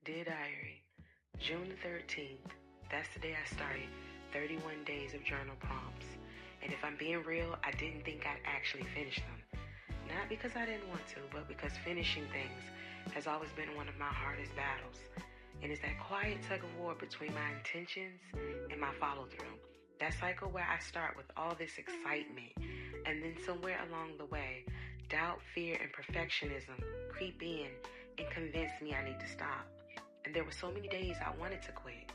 Dear Diary, June the 13th, that's the day I started 31 days of journal prompts. And if I'm being real, I didn't think I'd actually finish them. Not because I didn't want to, but because finishing things has always been one of my hardest battles. And it's that quiet tug of war between my intentions and my follow through. That cycle where I start with all this excitement, and then somewhere along the way, doubt, fear, and perfectionism creep in and convince me I need to stop. And there were so many days I wanted to quit.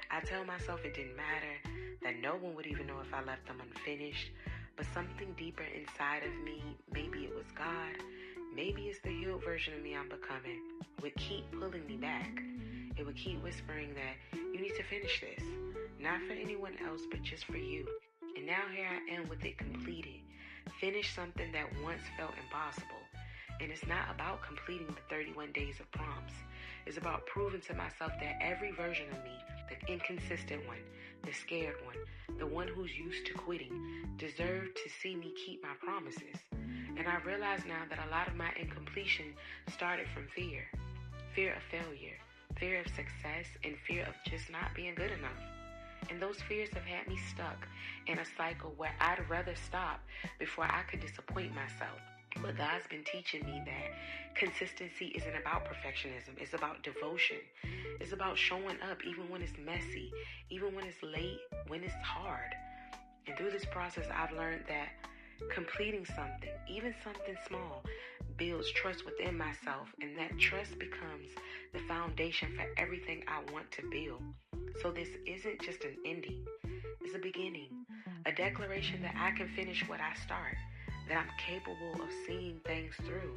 I tell myself it didn't matter, that no one would even know if I left them unfinished, but something deeper inside of me, maybe it was God, maybe it's the healed version of me I'm becoming, would keep pulling me back. It would keep whispering that you need to finish this, not for anyone else, but just for you. And now here I am with it completed. Finish something that once felt impossible. And it's not about completing the 31 days of prompts. It's about proving to myself that every version of me, the inconsistent one, the scared one, the one who's used to quitting, deserved to see me keep my promises. And I realize now that a lot of my incompletion started from fear. Fear of failure, fear of success, and fear of just not being good enough. And those fears have had me stuck in a cycle where I'd rather stop before I could disappoint myself. But God's been teaching me that consistency isn't about perfectionism. It's about devotion. It's about showing up even when it's messy, even when it's late, when it's hard. And through this process, I've learned that completing something, even something small, builds trust within myself. And that trust becomes the foundation for everything I want to build. So this isn't just an ending. It's a beginning. A declaration that I can finish what I start, that I'm capable of seeing things through,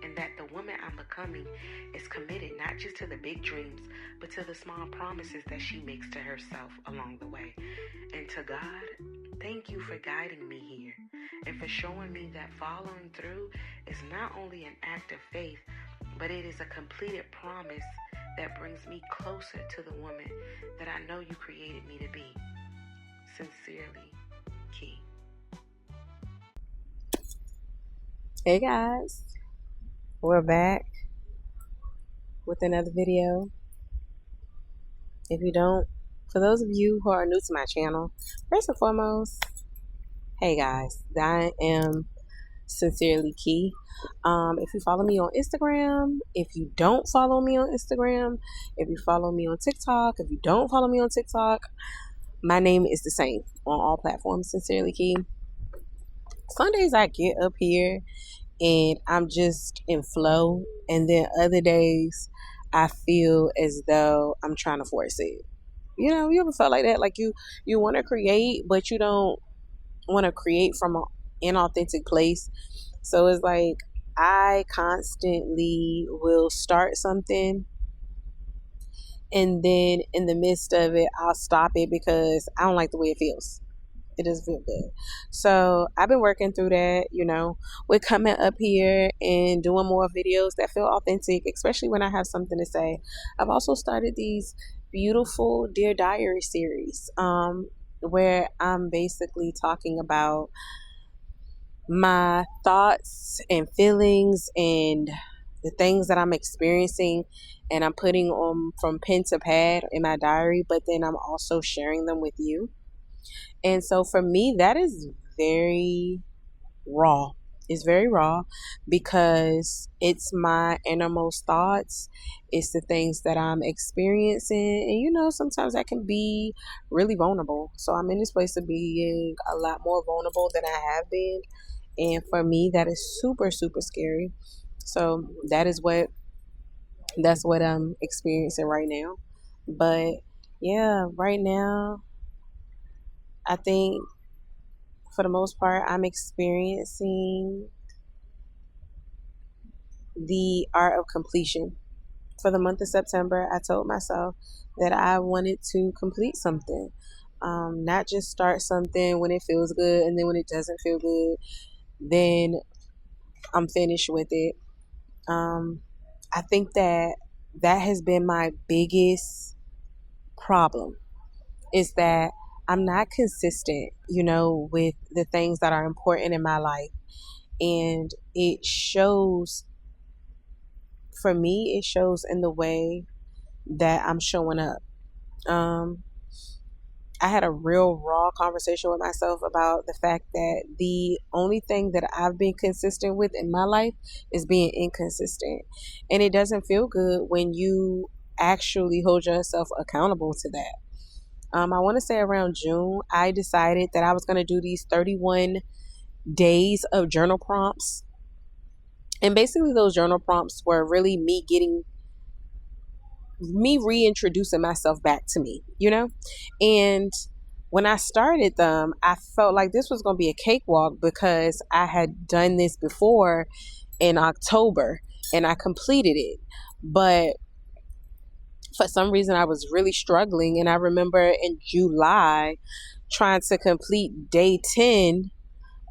and that the woman I'm becoming is committed not just to the big dreams, but to the small promises that she makes to herself along the way. And to God, thank you for guiding me here and for showing me that following through is not only an act of faith, but it is a completed promise that brings me closer to the woman that I know you created me to be. Sincerely, Key. Hey guys, we're back with another video. For those of you who are new to my channel, first and foremost, hey guys, I am Sincerely Key. If you follow me on Instagram, if you don't follow me on Instagram, if you follow me on TikTok, if you don't follow me on TikTok, my name is the same on all platforms, Sincerely Key. Sundays I get up here and I'm just in flow, and then other days I feel as though I'm trying to force it. You ever felt like that? Like you want to create, but you don't want to create from an inauthentic place. So it's like I constantly will start something, and then in the midst of it I'll stop it because I don't like the way it feels. It doesn't feel good. So I've been working through that, with coming up here and doing more videos that feel authentic, especially when I have something to say. I've also started these beautiful Dear Diary series, where I'm basically talking about my thoughts and feelings and the things that I'm experiencing, and I'm putting them from pen to pad in my diary, but then I'm also sharing them with you. And so for me, that is very raw. It's very raw because it's my innermost thoughts. It's the things that I'm experiencing. And sometimes that can be really vulnerable. So I'm in this place of being a lot more vulnerable than I have been. And for me, that is super, super scary. So that's what I'm experiencing right now. But yeah, right now, I think for the most part, I'm experiencing the art of completion. For the month of September, I told myself that I wanted to complete something, not just start something when it feels good, and then when it doesn't feel good, then I'm finished with it. I think that has been my biggest problem, is that I'm not consistent, with the things that are important in my life. And it shows, for me, it shows in the way that I'm showing up. I had a real raw conversation with myself about the fact that the only thing that I've been consistent with in my life is being inconsistent. And it doesn't feel good when you actually hold yourself accountable to that. I want to say around June, I decided that I was going to do these 31 days of journal prompts. And basically, those journal prompts were really me reintroducing myself back to me, And when I started them, I felt like this was going to be a cakewalk because I had done this before in October and I completed it. But for some reason, I was really struggling. And I remember in July trying to complete day 10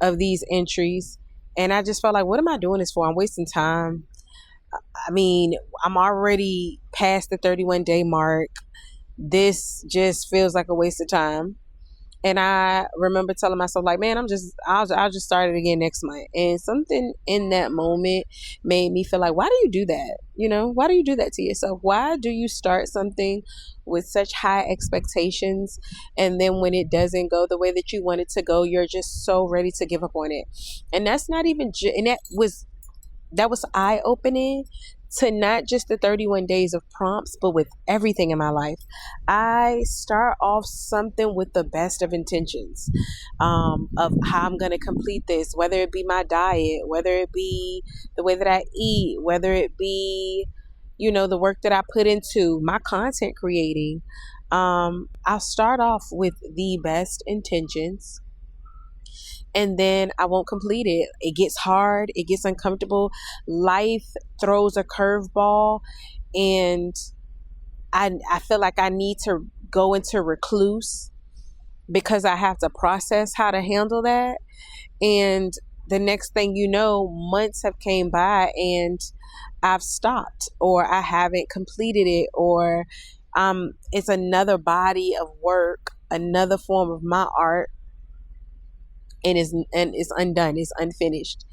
of these entries. And I just felt like, what am I doing this for? I'm wasting time. I mean, I'm already past the 31-day mark. This just feels like a waste of time. And I remember telling myself, like, man, I'll just start it again next month. And something in that moment made me feel like, why do you do that? Why do you do that to yourself? Why do you start something with such high expectations, and then when it doesn't go the way that you want it to go, you're just so ready to give up on it? And that's not even, and that was eye-opening to not just the 31 days of prompts, but with everything in my life. I start off something with the best of intentions, of how I'm going to complete this, whether it be my diet, whether it be the way that I eat, whether it be, the work that I put into my content creating. I'll start off with the best intentions, and then I won't complete it. It gets hard. It gets uncomfortable. Life throws a curveball, and I feel like I need to go into recluse because I have to process how to handle that. And the next thing you know, months have came by and I've stopped, or I haven't completed it, or it's another body of work, another form of my art, and it's undone, it's unfinished.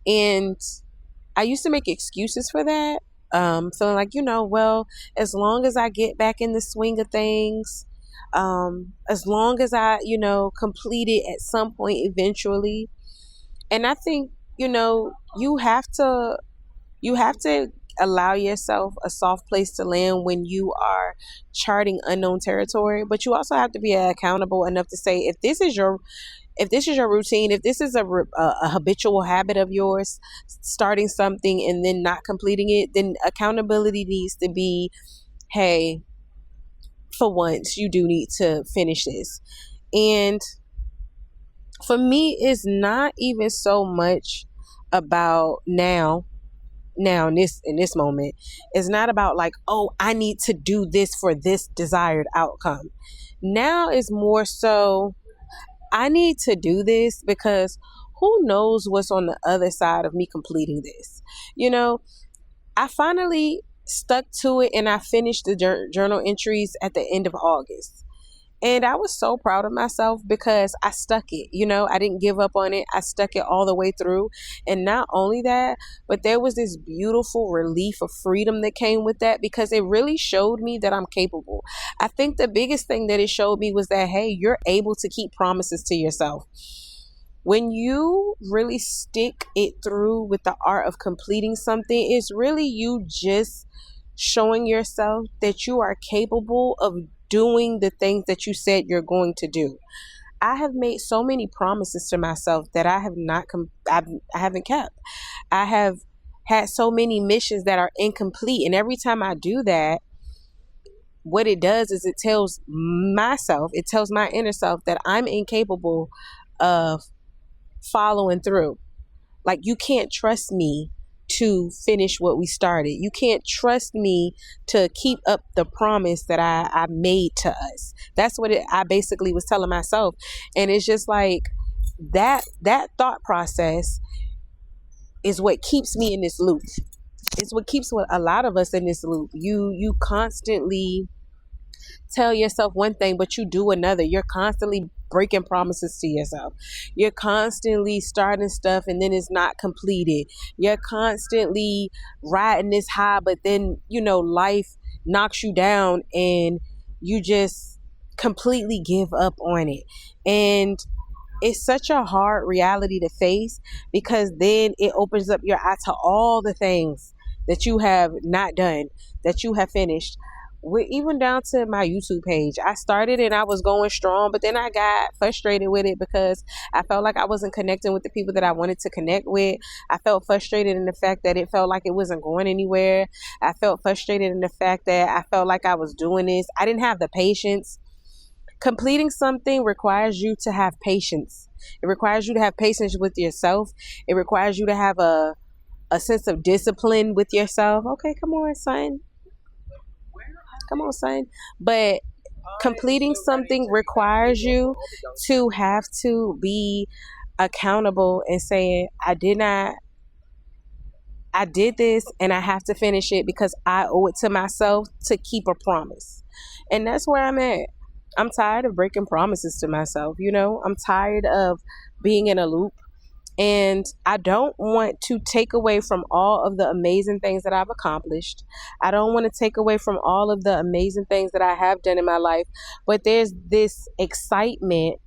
And I used to make excuses for that, feeling like, well, as long as I get back in the swing of things, as long as I, complete it at some point eventually. And I think, you have to allow yourself a soft place to land when you are charting unknown territory, but you also have to be accountable enough to say, if this is your routine, if this is a habitual habit of yours, starting something and then not completing it, then accountability needs to be, hey, for once, you do need to finish this. And for me, it's not even so much about now in this moment. It's not about like, oh, I need to do this for this desired outcome. Now is more so, I need to do this because who knows what's on the other side of me completing this. I finally stuck to it and I finished the journal entries at the end of August. And I was so proud of myself because I stuck it. I didn't give up on it. I stuck it all the way through. And not only that, but there was this beautiful relief of freedom that came with that, because it really showed me that I'm capable. I think the biggest thing that it showed me was that, hey, you're able to keep promises to yourself. When you really stick it through with the art of completing something, it's really you just showing yourself that you are capable of doing the things that you said you're going to do. I have made so many promises to myself that I have not I haven't kept. I have had so many missions that are incomplete, and every time I do that, what it does is it tells my inner self that I'm incapable of following through. Like, you can't trust me to finish what we started. You can't trust me to keep up the promise that I made to us. That's what I basically was telling myself. And it's just like that thought process is what keeps me in this loop. It's what keeps a lot of us in this loop. You constantly tell yourself one thing, but you do another. You're constantly breaking promises to yourself. You're constantly starting stuff and then it's not completed. You're constantly riding this high, but then, life knocks you down and you just completely give up on it. And it's such a hard reality to face, because then it opens up your eye to all the things that you have not done, that you have finished. Even down to my YouTube page. I started and I was going strong, but then I got frustrated with it because I felt like I wasn't connecting with the people that I wanted to connect with. I felt frustrated in the fact that it felt like it wasn't going anywhere. I felt frustrated in the fact that I felt like I was doing this. I didn't have the patience. Completing something requires you to have patience. It requires you to have patience with yourself. It requires you to have a sense of discipline with yourself. Okay, come on, son. Come on, son. But completing something requires you to have to be accountable and saying, I did this and I have to finish it because I owe it to myself to keep a promise. And that's where I'm at. I'm tired of breaking promises to myself. I'm tired of being in a loop. And I don't want to take away from all of the amazing things that I've accomplished. I don't want to take away from all of the amazing things that I have done in my life. But there's this excitement,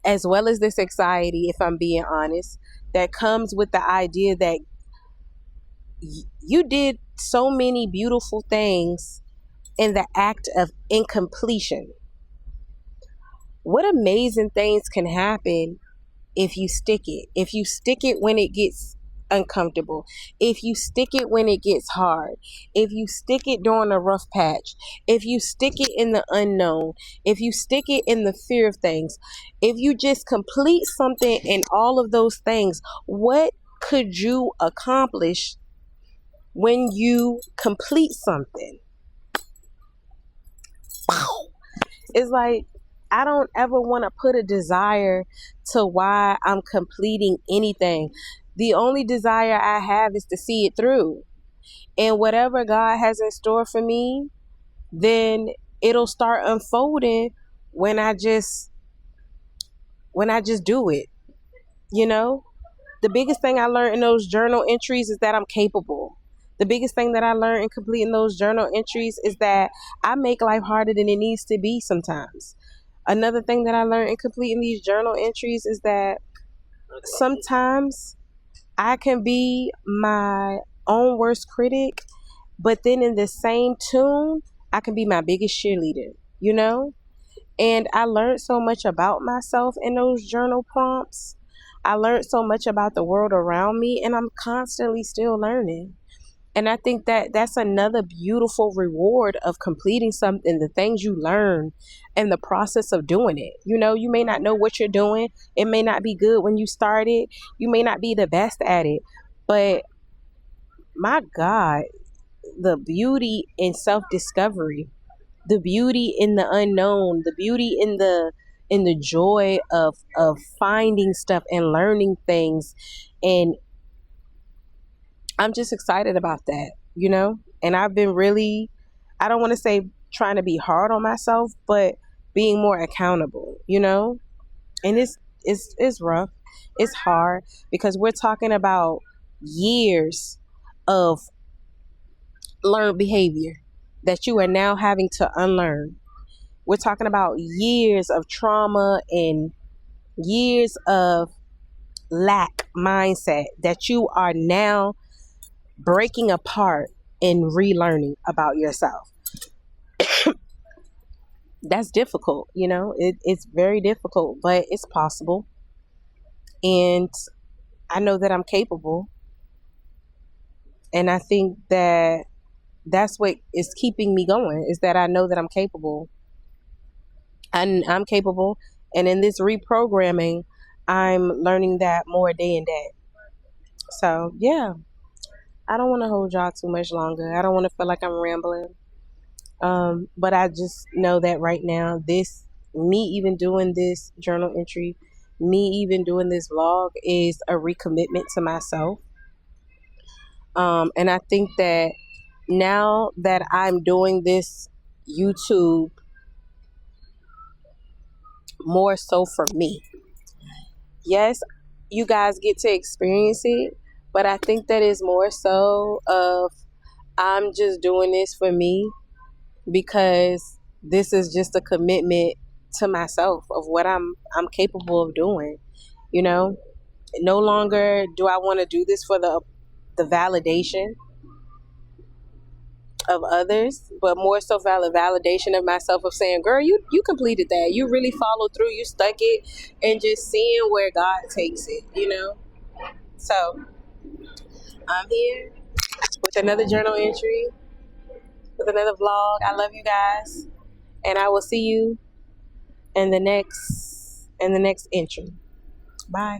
as well as this anxiety, if I'm being honest, that comes with the idea that you did so many beautiful things in the act of incompletion. What amazing things can happen if you stick it. If you stick it when it gets uncomfortable. If you stick it when it gets hard. If you stick it during a rough patch. If you stick it in the unknown. If you stick it in the fear of things. If you just complete something in all of those things, what could you accomplish when you complete something? Wow. It's like, I don't ever want to put a desire to why I'm completing anything. The only desire I have is to see it through. And whatever God has in store for me, then it'll start unfolding when I just do it. The biggest thing I learned in those journal entries is that I'm capable. The biggest thing that I learned in completing those journal entries is that I make life harder than it needs to be sometimes. Another thing that I learned in completing these journal entries is that sometimes I can be my own worst critic, but then in the same tune, I can be my biggest cheerleader. And I learned so much about myself in those journal prompts. I learned so much about the world around me, and I'm constantly still learning. And I think that that's another beautiful reward of completing something, the things you learn and the process of doing it. You may not know what you're doing. It may not be good when you start it. You may not be the best at it. But my God, the beauty in self-discovery, the beauty in the unknown, the beauty in the joy of finding stuff and learning things. And I'm just excited about that. And I've been really, I don't want to say trying to be hard on myself, but being more accountable. And it's rough. It's hard because we're talking about years of learned behavior that you are now having to unlearn. We're talking about years of trauma and years of lack mindset that you are now breaking apart and relearning about yourself. That's difficult, it's very difficult, but it's possible. And I know that I'm capable. And I think that that's what is keeping me going, is that I know that I'm capable. And I'm capable. And in this reprogramming, I'm learning that more day and day. So, yeah, I don't want to hold y'all too much longer. I don't want to feel like I'm rambling. But I just know that right now, me even doing this journal entry, me even doing this vlog is a recommitment to myself. And I think that now that I'm doing this YouTube more so for me, yes, you guys get to experience it, but I think that is more so of I'm just doing this for me because this is just a commitment to myself of what I'm capable of doing. You know, no longer do I want to do this for the validation of others, but more so validation of myself of saying, girl, you completed that. You really followed through. You stuck it, and just seeing where God takes it, you know? So I'm here with another journal entry, with another vlog. I love you guys, and I will see you in the next entry. Bye.